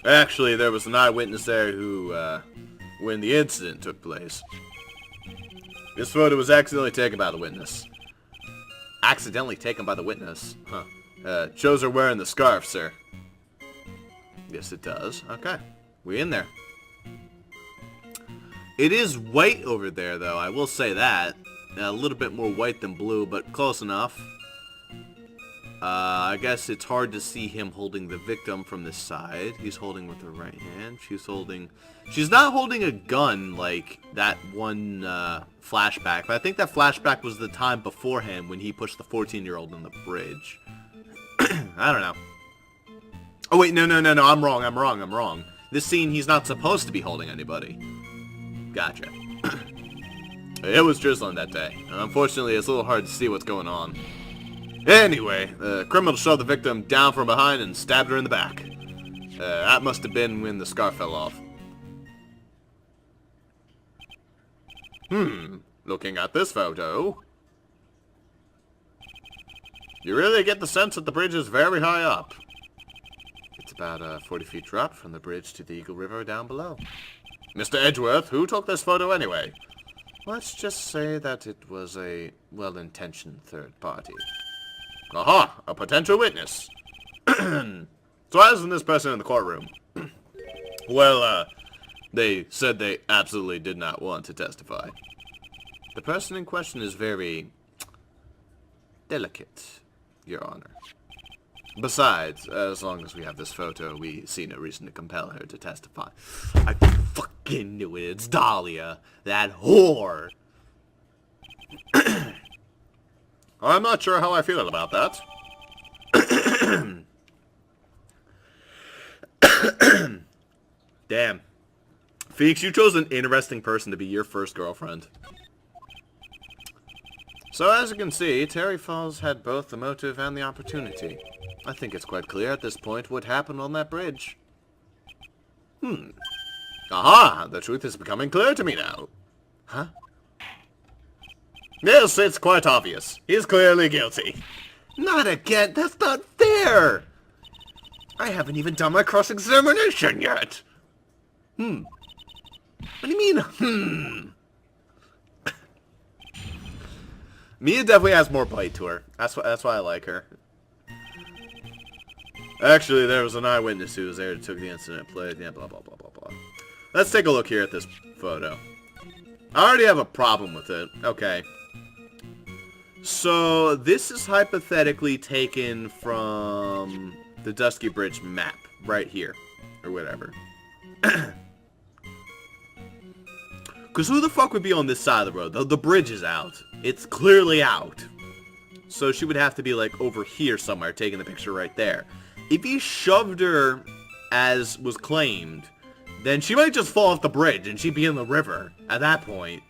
Actually, there was an eyewitness there who, when the incident took place. This photo was accidentally taken by the witness. Accidentally taken by the witness? Huh. Shows her wearing the scarf, sir. Yes, it does. Okay. We in there. It is white over there, though. I will say that. A little bit more white than blue, but close enough. I guess it's hard to see him holding the victim from this side. He's holding with her right hand. She's not holding a gun like that one flashback. But I think that flashback was the time beforehand when he pushed the 14-year-old on the bridge. I don't know. Oh, wait, no. I'm wrong. This scene, he's not supposed to be holding anybody. Gotcha. It was drizzling that day. Unfortunately, it's a little hard to see what's going on. Anyway, the criminal shoved the victim down from behind and stabbed her in the back. That must have been when the scarf fell off. Looking at this photo, you really get the sense that the bridge is very high up. It's about a 40 feet drop from the bridge to the Eagle River down below. Mr. Edgeworth, who took this photo anyway? Let's just say that it was a well-intentioned third party. Aha! A potential witness. So why isn't this person in the courtroom? Well, they said they absolutely did not want to testify. The person in question is very delicate, Your Honor. Besides, as long as we have this photo, we see no reason to compel her to testify. I fucking knew it. It's Dahlia. That whore. I'm not sure how I feel about that. Damn. Feeks, you chose an interesting person to be your first girlfriend. So as you can see, Terry Falls had both the motive and the opportunity. I think it's quite clear at this point what happened on that bridge. Aha! The truth is becoming clear to me now. Huh? Yes, it's quite obvious. He's clearly guilty. Not again! That's not fair! I haven't even done my cross-examination yet! What do you mean, Mia definitely has more bite to her. That's why I like her. Actually, there was an eyewitness who was there that took the incident place. Yeah, blah, blah, blah, blah, blah. Let's take a look here at this photo. I already have a problem with it. Okay. So, this is hypothetically taken from the Dusky Bridge map. Right here. Or whatever. Because who the fuck would be on this side of the road? The bridge is out. It's clearly out. So she would have to be like over here somewhere, taking the picture right there. If he shoved her as was claimed, then she might just fall off the bridge and she'd be in the river at that point.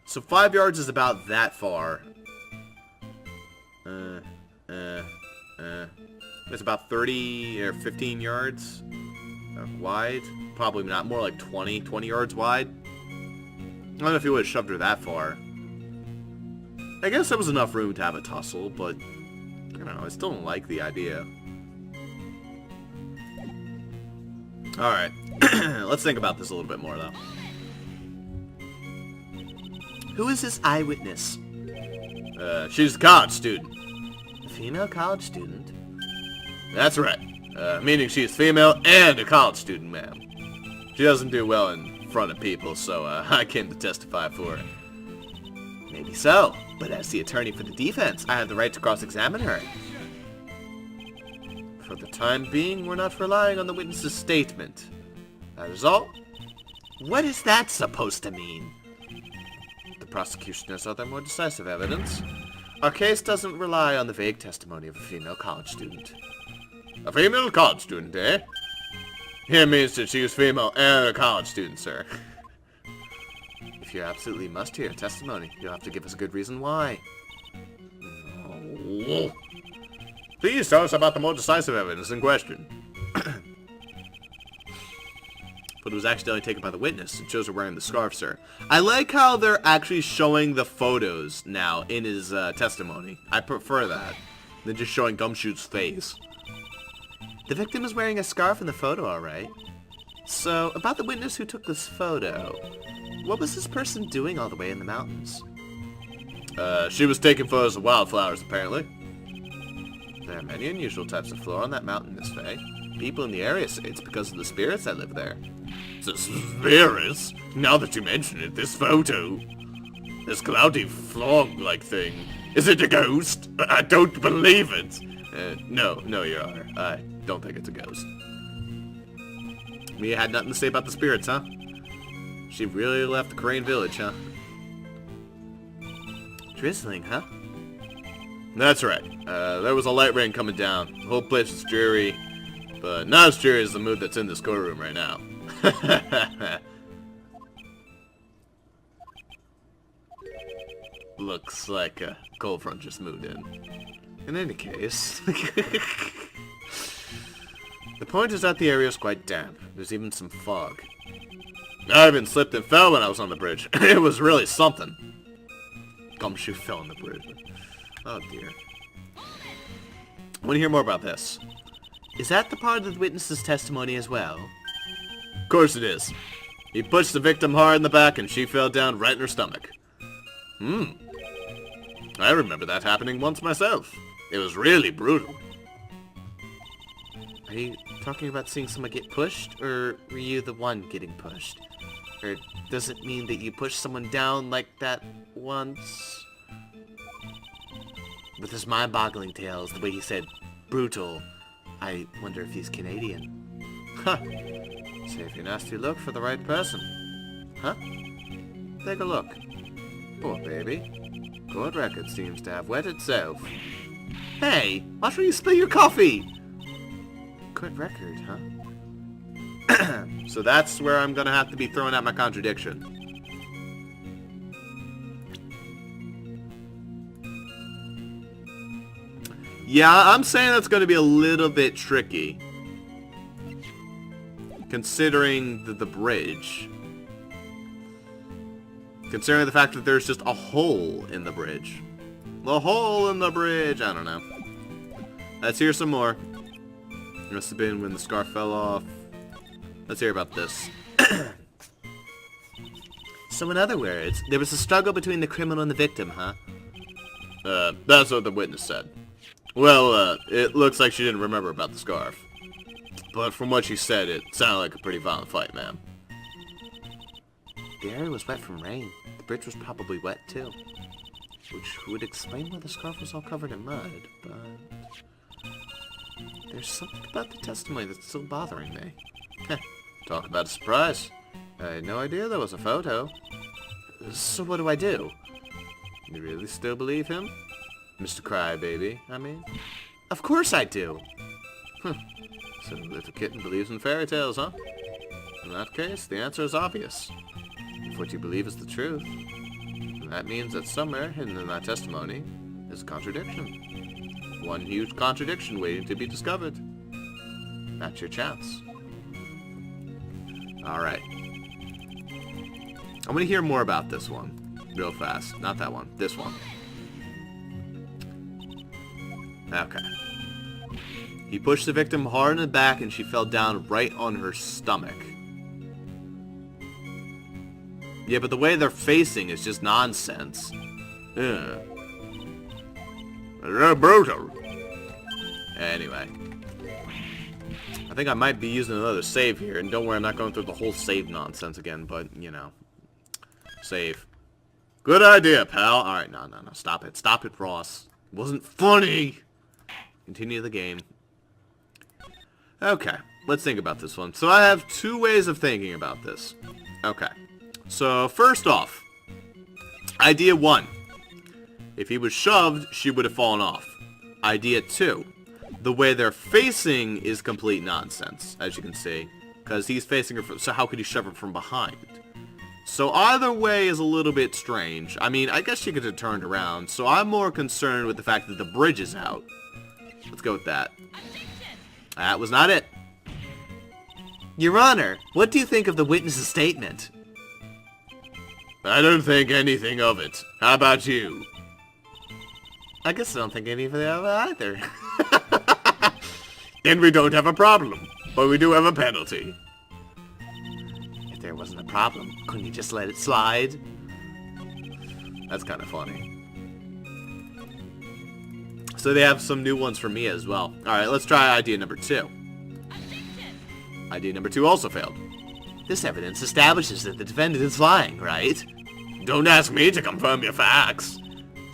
So 5 yards is about that far. It's about 30 or 15 yards wide. Probably not, more like 20 yards wide. I don't know if he would have shoved her that far. I guess there was enough room to have a tussle, but I don't know, I still don't like the idea. Alright, let's think about this a little bit more, though. Who is this eyewitness? She's a college student. A female college student? That's right. Meaning she's female and a college student, ma'am. She doesn't do well in front of people, so I came to testify for her. Maybe so, but as the attorney for the defense, I have the right to cross-examine her. For the time being, we're not relying on the witness's statement. That is all. What is that supposed to mean? The prosecution has other more decisive evidence. Our case doesn't rely on the vague testimony of a female college student. A female college student, eh? It means that she was female and a college student, sir. If you absolutely must hear testimony, you'll have to give us a good reason why. No. Please tell us about the more decisive evidence in question. But it was accidentally taken by the witness. It shows her wearing the scarf, sir. I like how they're actually showing the photos now in his testimony. I prefer that than just showing Gumshoe's face. The victim is wearing a scarf in the photo, alright. So, about the witness who took this photo. What was this person doing all the way in the mountains? She was taking photos of wildflowers, apparently. There are many unusual types of flora on that mountain, Miss Faye. People in the area say it's because of the spirits that live there. The spirits? Now that you mention it, this photo... This cloudy fog-like thing. Is it a ghost? I don't believe it. No, Your Honor. I don't think it's a ghost. Mia had nothing to say about the spirits, huh? She really left the Crane Village, huh? Drizzling, huh? That's right. There was a light rain coming down. The whole place was dreary. But not as dreary as the mood that's in this courtroom right now. Looks like a cold front just moved in. In any case... The point is that the area is quite damp. There's even some fog. I even slipped and fell when I was on the bridge. It was really something. Gumshoe fell on the bridge. Oh dear. I want to hear more about this. Is that the part of the witness's testimony as well? Of course it is. He pushed the victim hard in the back and she fell down right in her stomach. I remember that happening once myself. It was really brutal. Are you talking about seeing someone get pushed, or were you the one getting pushed? Or does it mean that you pushed someone down like that once? With his mind-boggling tales, the way he said, brutal, I wonder if he's Canadian. Huh. Save your nasty look for the right person. Huh? Take a look. Poor baby. Court record seems to have wet itself. Hey, watch where you spill your coffee! Good record, huh? So that's where I'm gonna have to be throwing out my contradiction. Yeah, I'm saying that's gonna be a little bit tricky. Considering the bridge. Considering the fact that there's just a hole in the bridge. The hole in the bridge! I don't know. Let's hear some more. Must have been when the scarf fell off. Let's hear about this. So in other words, there was a struggle between the criminal and the victim, huh? That's what the witness said. Well, it looks like she didn't remember about the scarf. But from what she said, it sounded like a pretty violent fight, ma'am. The area was wet from rain. The bridge was probably wet, too. Which would explain why the scarf was all covered in mud, but... There's something about the testimony that's still bothering me. Heh, talk about a surprise. I had no idea there was a photo. So what do I do? You really still believe him? Mr. Crybaby, I mean? Of course I do! So little kitten believes in fairy tales, huh? In that case, the answer is obvious. If what you believe is the truth, then that means that somewhere hidden in that testimony is a contradiction. One huge contradiction waiting to be discovered. That's your chance. Alright. I want to hear more about this one. Real fast. Not that one. This one. Okay. He pushed the victim hard in the back and she fell down right on her stomach. Yeah, but the way they're facing is just nonsense. Yeah. Brutal. Anyway. I think I might be using another save here. And don't worry, I'm not going through the whole save nonsense again. But, you know. Save. Good idea, pal. Alright, no. Stop it. Stop it, Ross. It wasn't funny. Continue the game. Okay. Let's think about this one. So I have two ways of thinking about this. Okay. So, first off. Idea 1. If he was shoved, she would have fallen off. Idea 2. The way they're facing is complete nonsense, as you can see. Because he's facing her, so how could he shove her from behind? So either way is a little bit strange. I mean, I guess she could have turned around. So I'm more concerned with the fact that the bridge is out. Let's go with that. That was not it. Your Honor, what do you think of the witness's statement? I don't think anything of it. How about you? I guess I don't think anything of it either. Then we don't have a problem, but we do have a penalty. If there wasn't a problem, couldn't you just let it slide? That's kind of funny. So they have some new ones for me as well. Alright, let's try idea number 2. Idea number 2 also failed. This evidence establishes that the defendant is lying, right? Don't ask me to confirm your facts.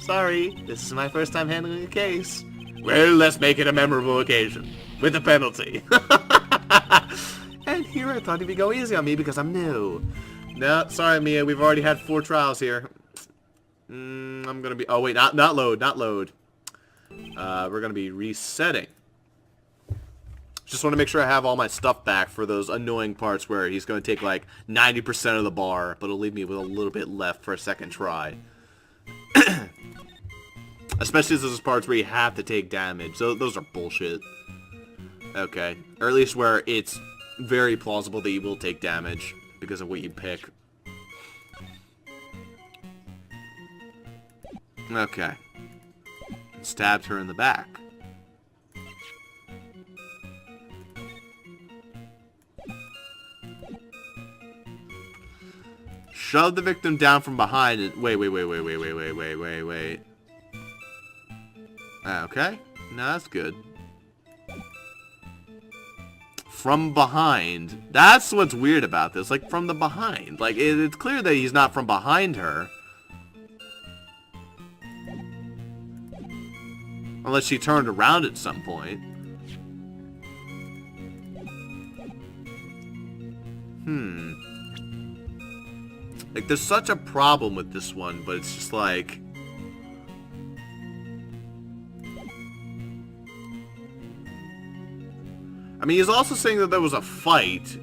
Sorry, this is my first time handling a case. Well, let's make it a memorable occasion. With a penalty. And here I thought he'd go easy on me because I'm new. No, sorry Mia, we've already had 4 trials here. I'm gonna be... Oh wait, not load. We're gonna be resetting. Just want to make sure I have all my stuff back for those annoying parts where he's going to take like 90% of the bar, but it'll leave me with a little bit left for a second try. Especially those parts where you have to take damage. So those are bullshit. Okay. Or at least where it's very plausible that you will take damage because of what you pick. Okay. Stabbed her in the back. Shove the victim down from behind and... Wait. Okay. No, that's good. From behind. That's what's weird about this. Like, from the behind. Like, it's clear that he's not from behind her. Unless she turned around at some point. Like, there's such a problem with this one, but it's just like... I mean, he's also saying that there was a fight.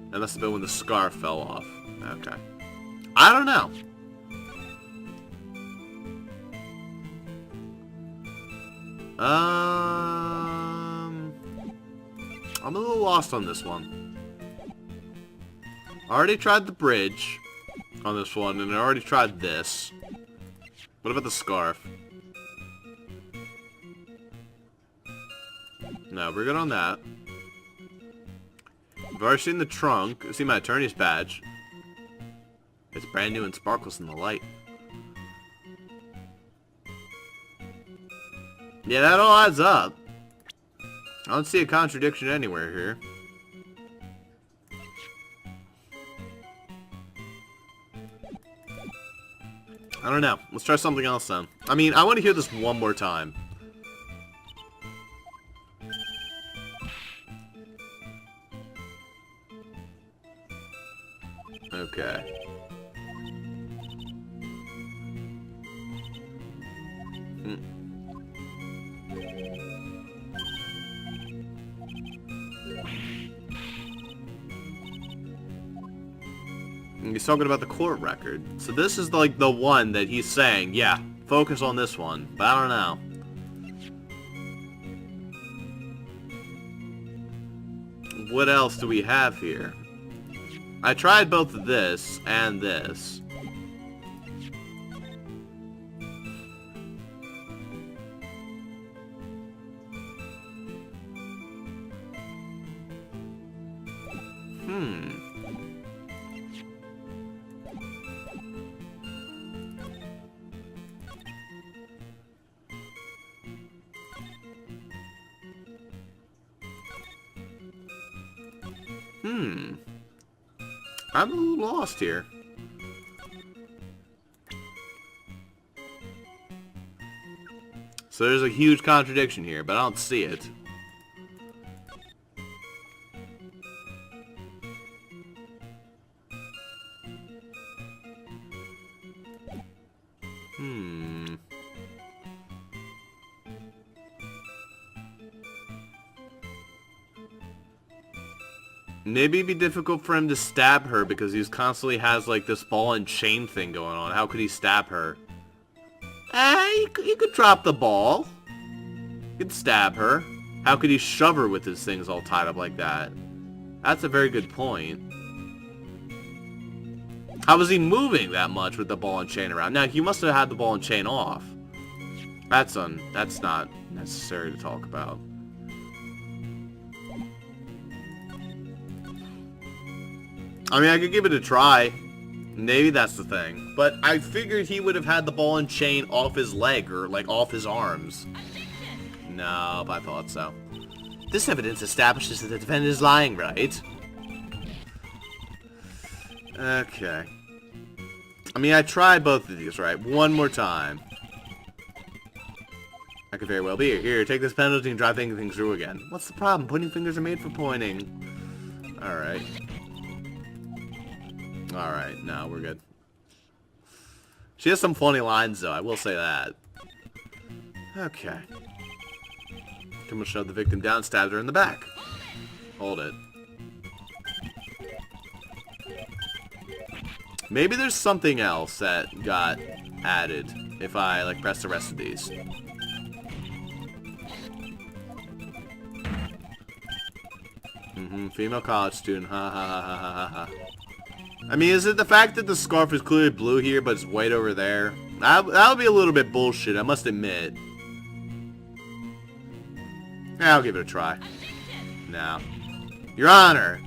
That must have been when the scarf fell off. Okay. I don't know. I'm a little lost on this one. I already tried the bridge on this one, and I already tried this. What about the scarf? No, we're good on that. I've already seen the trunk. I've seen my attorney's badge. It's brand new and sparkles in the light. Yeah, that all adds up. I don't see a contradiction anywhere here. I don't know. Let's try something else then. I mean, I want to hear this one more time. Okay. He's talking about the court record. So this is like the one that he's saying, yeah, focus on this one. But I don't know. What else do we have here? I tried both this and this. I'm a little lost here. So there's a huge contradiction here, but I don't see it. Maybe it'd be difficult for him to stab her because he constantly has like this ball and chain thing going on. How could he stab her? He could drop the ball. He could stab her. How could he shove her with his things all tied up like that? That's a very good point. How was he moving that much with the ball and chain around? Now, he must have had the ball and chain off. That's not necessary to talk about. I mean, I could give it a try. Maybe that's the thing. But I figured he would have had the ball and chain off his leg or, like, off his arms. No, I thought so. This evidence establishes that the defendant is lying, right? Okay. I mean, I tried both of these, right? One more time. I could very well be here. Take this penalty and drive things through again. What's the problem? Pointing fingers are made for pointing. Alright. Alright, no, we're good. She has some funny lines, though. I will say that. Okay. Someone shoved the victim down, stabbed her in the back. Hold it. Maybe there's something else that got added if I, like, press the rest of these. Female college student. Ha ha ha ha ha ha. I mean, is it the fact that the scarf is clearly blue here, but it's white over there? That would be a little bit bullshit, I must admit. I'll give it a try. No. Your Honor!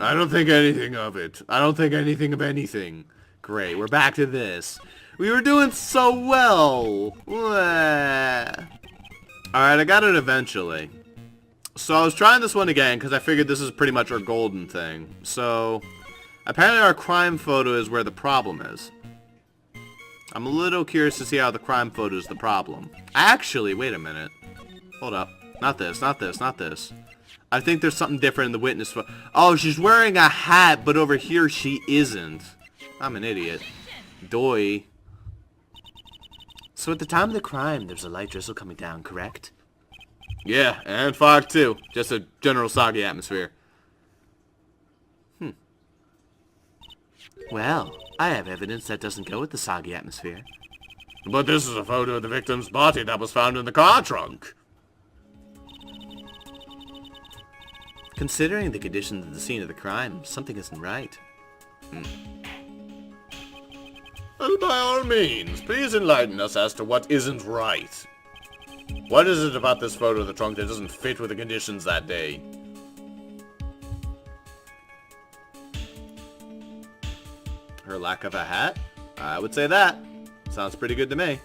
I don't think anything of it. I don't think anything of anything. Great, we're back to this. We were doing so well! Alright, I got it eventually. So I was trying this one again, because I figured this is pretty much our golden thing. So, apparently our crime photo is where the problem is. I'm a little curious to see how the crime photo is the problem. Actually, wait a minute. Hold up. Not this, not this, not this. I think there's something different in the witness photo. Oh, she's wearing a hat, but over here she isn't. I'm an idiot. Doy. So at the time of the crime, there's a light drizzle coming down, correct? Yeah, and fog too. Just a general soggy atmosphere. Well, I have evidence that doesn't go with the soggy atmosphere. But this is a photo of the victim's body that was found in the car trunk. Considering the conditions of the scene of the crime, something isn't right. Well, by all means, please enlighten us as to what isn't right. What is it about this photo of the trunk that doesn't fit with the conditions that day? Her lack of a hat? I would say that. Sounds pretty good to me.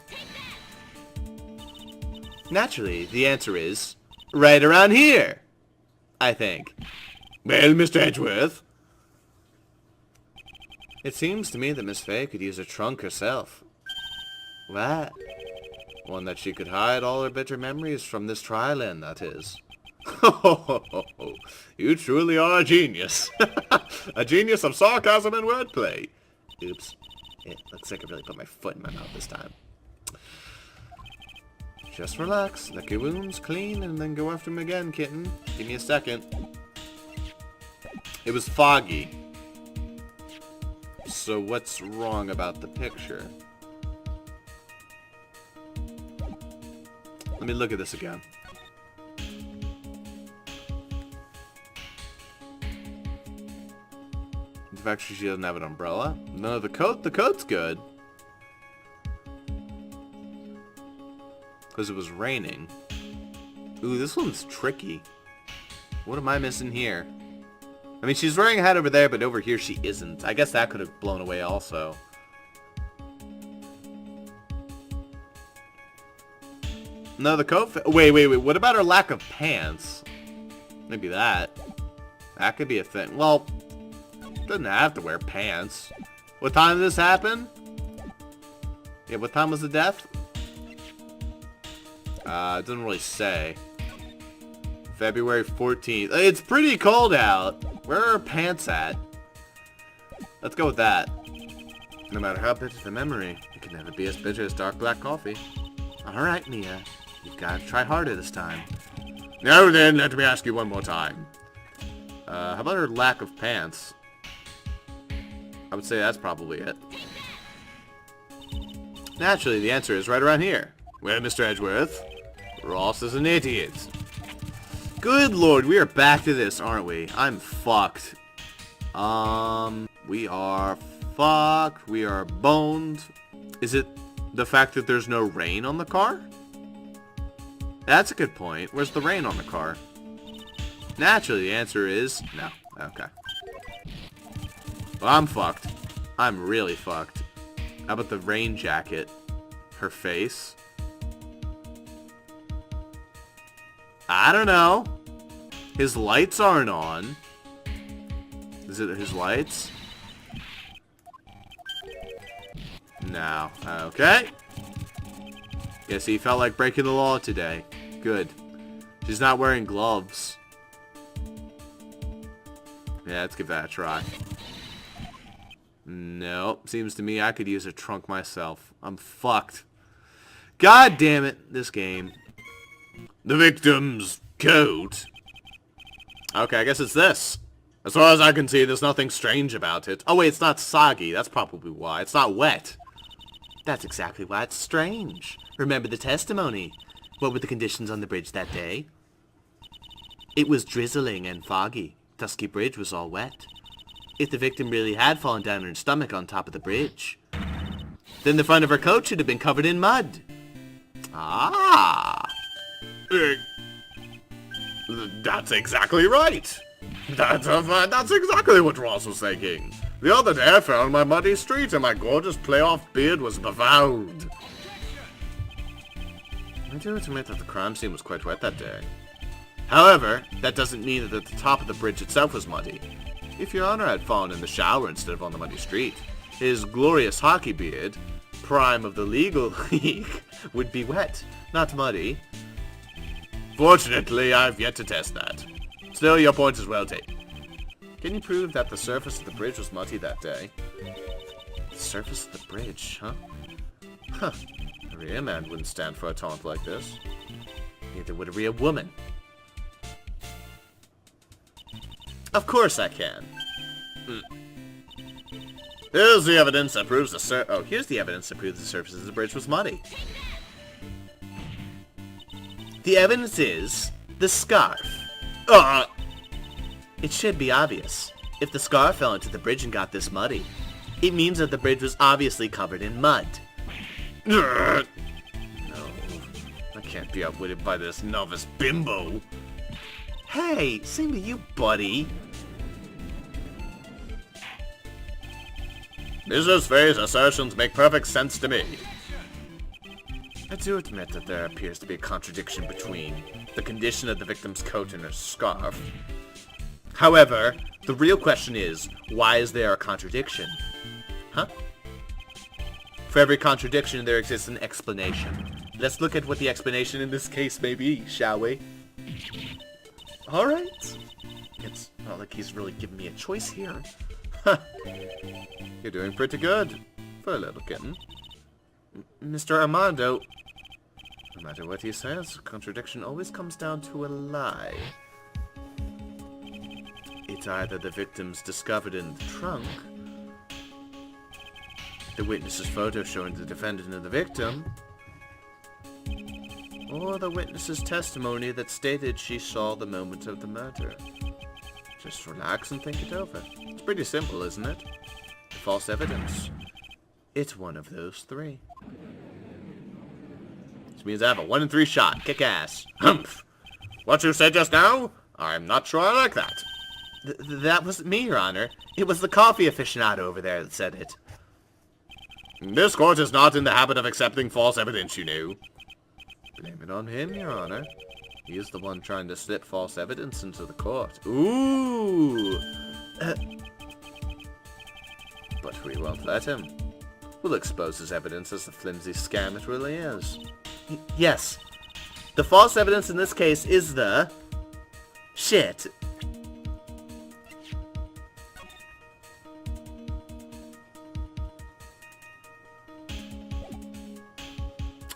Naturally, the answer is right around here, I think. Well, Mr. Edgeworth? It seems to me that Miss Fay could use a trunk herself. What? One that she could hide all her bitter memories from this trial in, that is. You truly are a genius. A genius of sarcasm and wordplay. Oops. It looks like I really put my foot in my mouth this time. Just relax, lick your wounds clean, and then go after him again, kitten. Give me a second. It was foggy. So what's wrong about the picture? Let me look at this again. In fact, she doesn't have an umbrella. No, the coat's good. Because it was raining. Ooh, this one's tricky. What am I missing here? I mean, she's wearing a hat over there, but over here she isn't. I guess that could have blown away also. No, the coat... Wait. What about her lack of pants? Maybe that. That could be a thing. Well, doesn't have to wear pants. What time did this happen? Yeah, what time was the death? It doesn't really say. February 14th. It's pretty cold out. Where are her pants at? Let's go with that. No matter how bitter the memory, it can never be as bitter as dark black coffee. Alright, Mia. You've got to try harder this time. Now then, let me ask you one more time. How about her lack of pants? I would say that's probably it. Naturally, the answer is right around here. Well, Mr. Edgeworth, Ross is an idiot. Good lord, we are back to this, aren't we? I'm fucked. We are fucked. We are boned. Is it the fact that there's no rain on the car? That's a good point. Where's the rain on the car? Naturally, the answer is no. Okay. Well, I'm fucked. I'm really fucked. How about the rain jacket? Her face? I don't know. His lights aren't on. Is it his lights? No. Okay. Guess he felt like breaking the law today. Good. She's not wearing gloves. Yeah, let's give that a try. Nope. Seems to me I could use a trunk myself. I'm fucked. God damn it. This game. The victim's coat. Okay, I guess it's this. As far as I can see, there's nothing strange about it. Oh wait, it's not soggy. That's probably why. It's not wet. That's exactly why it's strange. Remember the testimony. What were the conditions on the bridge that day? It was drizzling and foggy. Dusky Bridge was all wet. If the victim really had fallen down on her stomach on top of the bridge, then the front of her coat should have been covered in mud. Ah! That's exactly right. That's exactly what Ross was thinking. The other day I fell on my muddy street and my gorgeous playoff beard was befouled. I do admit that the crime scene was quite wet that day. However, that doesn't mean that the top of the bridge itself was muddy. If Your Honor had fallen in the shower instead of on the muddy street, his glorious hockey beard, prime of the legal league, would be wet, not muddy. Fortunately, I've yet to test that. Still, your point is well taken. Can you prove that the surface of the bridge was muddy that day? The surface of the bridge, huh? Huh. A real man wouldn't stand for a taunt like this. Neither would a real woman. Of course I can. Here's the evidence that proves here's the evidence that proves the surface of the bridge was muddy. The evidence is the scarf. It should be obvious. If the scarf fell into the bridge and got this muddy, it means that the bridge was obviously covered in mud. No, I can't be outwitted by this novice bimbo. Hey, same to you, buddy. Mrs. Faye's assertions make perfect sense to me. I do admit that there appears to be a contradiction between the condition of the victim's coat and her scarf. However, the real question is, why is there a contradiction? Huh? For every contradiction, there exists an explanation. Let's look at what the explanation in this case may be, shall we? Alright. It's not like he's really giving me a choice here. Huh. You're doing pretty good for a little kitten. Mr. Armando, no matter what he says, contradiction always comes down to a lie. It's either the victim's discovered in the trunk, the witness's photo showing the defendant and the victim, or the witness's testimony that stated she saw the moment of the murder. Just relax and think it over. It's pretty simple, isn't it? The false evidence. It's one of those three. This means I have a 1 in 3 shot. Kick ass. Humph! What you said just now? I'm not sure I like that. That wasn't me, Your Honor. It was the coffee aficionado over there that said it. This court is not in the habit of accepting false evidence, you know. Blame it on him, Your Honor. He is the one trying to slip false evidence into the court. Ooh! But we won't let him. We'll expose his evidence as the flimsy scam it really is. Yes. The false evidence in this case is the... shit.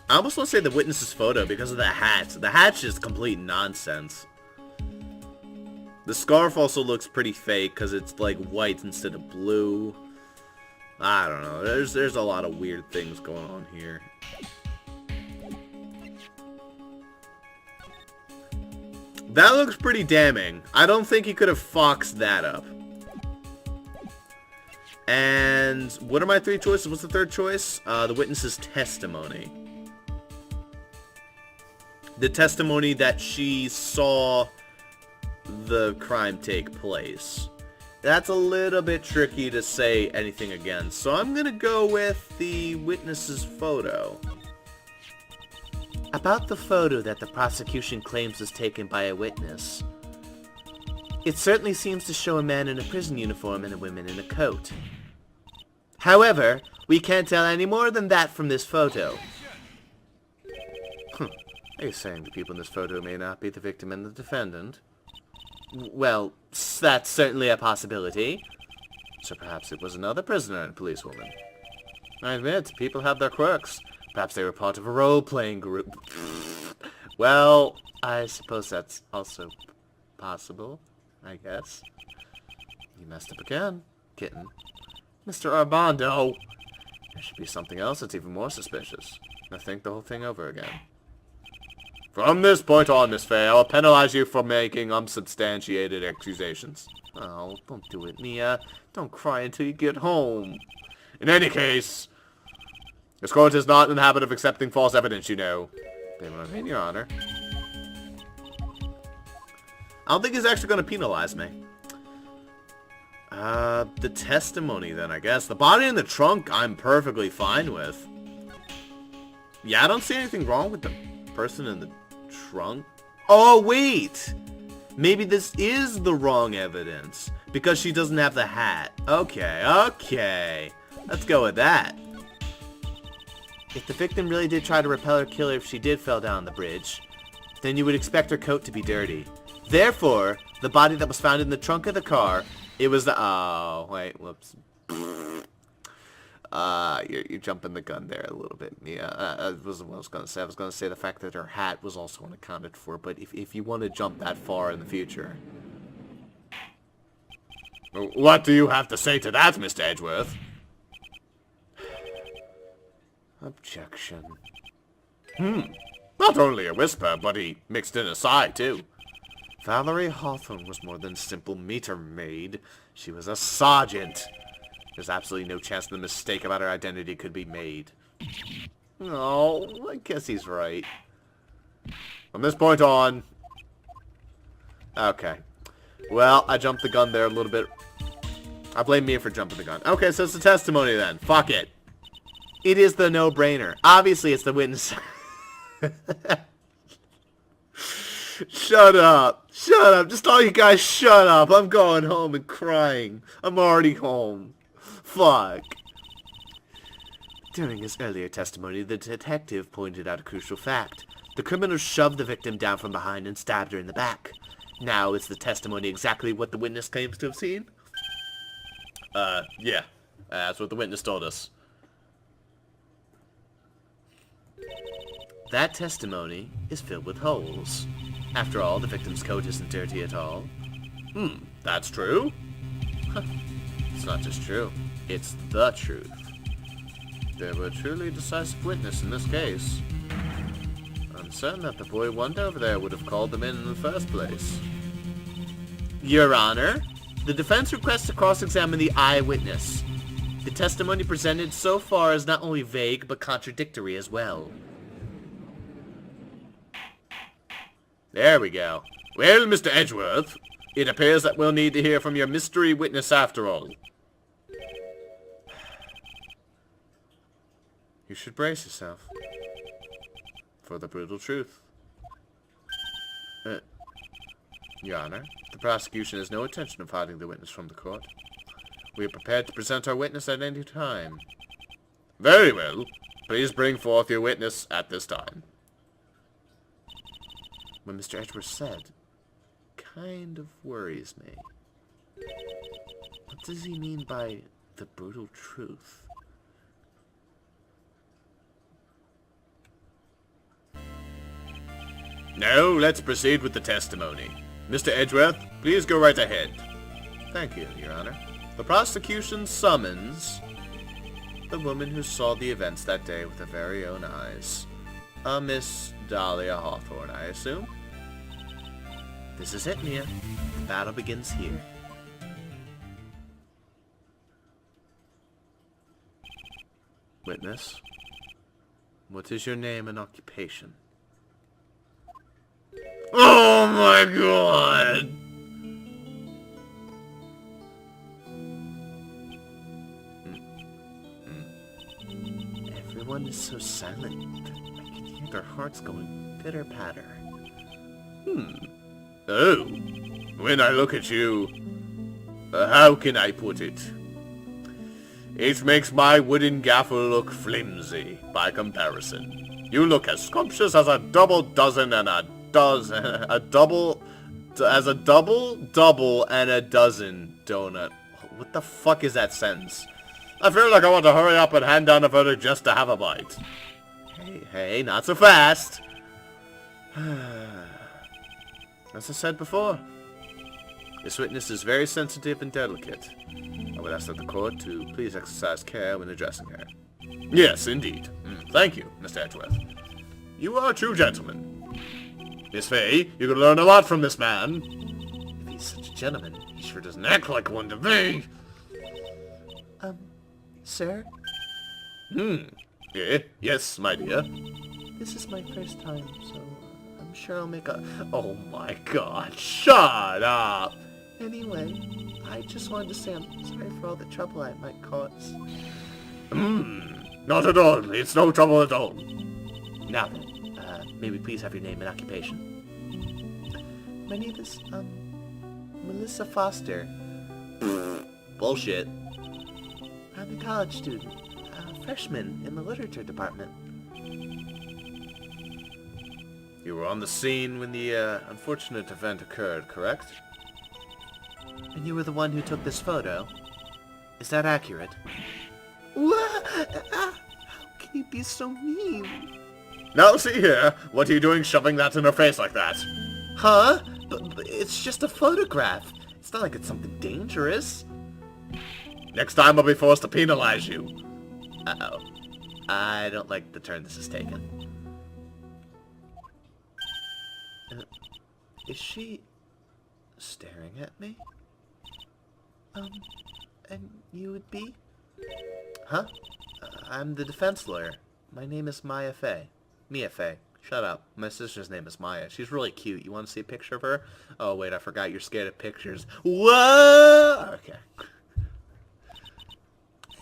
I almost want to say the witness's photo because of the hat. The hat's just complete nonsense. The scarf also looks pretty fake because it's like white instead of blue. I don't know. There's a lot of weird things going on here. That looks pretty damning. I don't think he could have foxed that up. And what are my 3 choices? What's the third choice? The witness's testimony. The testimony that she saw the crime take place. That's a little bit tricky to say anything against. So I'm going to go with the witness's photo. About the photo that the prosecution claims was taken by a witness. It certainly seems to show a man in a prison uniform and a woman in a coat. However, we can't tell any more than that from this photo. Are you saying the people in this photo may not be the victim and the defendant? Well, that's certainly a possibility. So perhaps it was another prisoner and policewoman. I admit, people have their quirks. Perhaps they were part of a role-playing group. Well, I suppose that's also possible, I guess. You messed up again, kitten. Mr. Armando! There should be something else that's even more suspicious. Now think the whole thing over again. From this point on, Miss Fay, I'll penalize you for making unsubstantiated accusations. Oh, don't do it, Mia. Don't cry until you get home. In any case, this court is not in the habit of accepting false evidence, you know. They will remain, Your Honor. I don't think he's actually going to penalize me. The testimony then, I guess. The body in the trunk, I'm perfectly fine with. Yeah, I don't see anything wrong with the person in the trunk. Oh, wait! Maybe this is the wrong evidence. Because she doesn't have the hat. Okay, okay. Let's go with that. If the victim really did try to repel her killer if she did fell down the bridge, then you would expect her coat to be dirty. Therefore, the body that was found in the trunk of the car, it was the... Oh, wait, whoops. You're jumping the gun there a little bit. Yeah, that wasn't what I was going to say. I was going to say the fact that her hat was also unaccounted for, but if you want to jump that far in the future... What do you have to say to that, Mr. Edgeworth? Objection. Not only a whisper, but he mixed in a sigh, too. Valerie Hawthorne was more than simple meter maid. She was a sergeant. There's absolutely no chance the mistake about her identity could be made. Oh, I guess he's right. From this point on... Okay. Well, I jumped the gun there a little bit. I blame me for jumping the gun. Okay, so it's the testimony then. Fuck it. It is the no-brainer. Obviously, it's the witness. Shut up. Shut up. Just all you guys shut up. I'm going home and crying. I'm already home. Fuck. During his earlier testimony, the detective pointed out a crucial fact. The criminal shoved the victim down from behind and stabbed her in the back. Now, is the testimony exactly what the witness claims to have seen? Yeah. That's what the witness told us. That testimony is filled with holes. After all, the victim's coat isn't dirty at all. That's true? It's not just true. It's the truth. There were truly a decisive witness in this case. I'm certain that the boy wonder over there would have called them in the first place. Your Honor, the defense requests to cross-examine the eyewitness. The testimony presented so far is not only vague, but contradictory as well. There we go. Well, Mr. Edgeworth, it appears that we'll need to hear from your mystery witness after all. You should brace yourself for the brutal truth. Your Honor, the prosecution has no intention of hiding the witness from the court. We are prepared to present our witness at any time. Very well. Please bring forth your witness at this time. What Mr. Edgeworth said kind of worries me. What does he mean by the brutal truth? No, let's proceed with the testimony. Mr. Edgeworth, please go right ahead. Thank you, Your Honor. The prosecution summons the woman who saw the events that day with her very own eyes. A Miss Dahlia Hawthorne, I assume? This is it, Mia. The battle begins here. Witness, what is your name and occupation? Oh my god! Everyone is so silent. I can hear their hearts going pitter-patter. Oh, when I look at you, how can I put it? It makes my wooden gaffle look flimsy by comparison. You look as scrumptious as a double dozen and a double and a dozen donut. What the fuck is that sentence? I feel like I want to hurry up and hand down a verdict just to have a bite. Hey, not so fast. As I said before, this witness is very sensitive and delicate. I would ask that the court to please exercise care when addressing her. Yes, indeed. Thank you, Mr. Edgeworth. You are a true gentleman. Miss Fay, you could learn a lot from this man. If he's such a gentleman, he sure doesn't act like one to me. Sir? Yes, my dear. This is my first time, so I'm sure I'll make a... Oh my god, shut up! Anyway, I just wanted to say I'm sorry for all the trouble I might cause. Not at all. It's no trouble at all. Now then, may we please have your name and occupation? My name is, Melissa Foster. Bullshit. I'm a college student, a freshman in the literature department. You were on the scene when the unfortunate event occurred, correct? And you were the one who took this photo? Is that accurate? How can you be so mean? Now see here, what are you doing shoving that in her face like that? Huh? But it's just a photograph. It's not like it's something dangerous. Next time I'll be forced to penalize you. Uh-oh. I don't like the turn this is taken. Is she staring at me? And you would be? Huh? I'm the defense lawyer. My name is Mia Fay. Shut up. My sister's name is Maya. She's really cute. You want to see a picture of her? Oh, wait, I forgot you're scared of pictures. Whoa! Okay.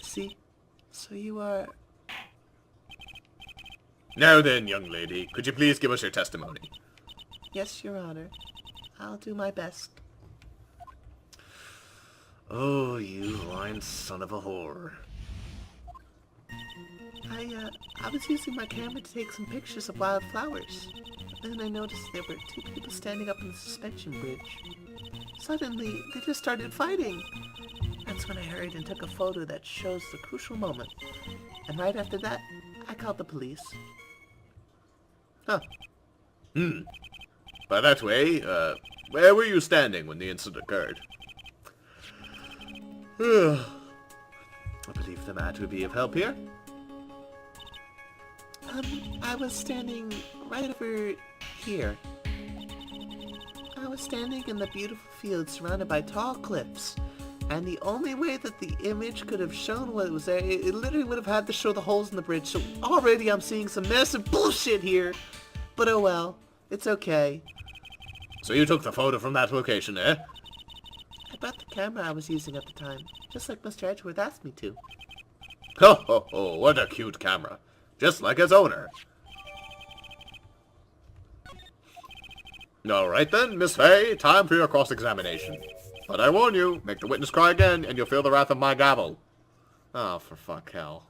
See? So you are... Now then, young lady, could you please give us your testimony? Yes, Your Honor. I'll do my best. Oh, you lying son of a whore. I was using my camera to take some pictures of wild flowers. Then I noticed there were two people standing up on the suspension bridge. Suddenly, they just started fighting. That's when I hurried and took a photo that shows the crucial moment. And right after that, I called the police. Huh. By that way, where were you standing when the incident occurred? I believe the mat would be of help here. I was standing right over here. I was standing in the beautiful field surrounded by tall cliffs. And the only way that the image could have shown what was there, it literally would have had to show the holes in the bridge. So already I'm seeing some massive bullshit here. But oh well, it's okay. So you took the photo from that location, eh? I brought the camera I was using at the time, just like Mr. Edgeworth asked me to. Ho ho ho, what a cute camera. Just like its owner. Alright then, Miss Fay, time for your cross-examination. But I warn you, make the witness cry again, and you'll feel the wrath of my gavel. Oh, for fuck hell.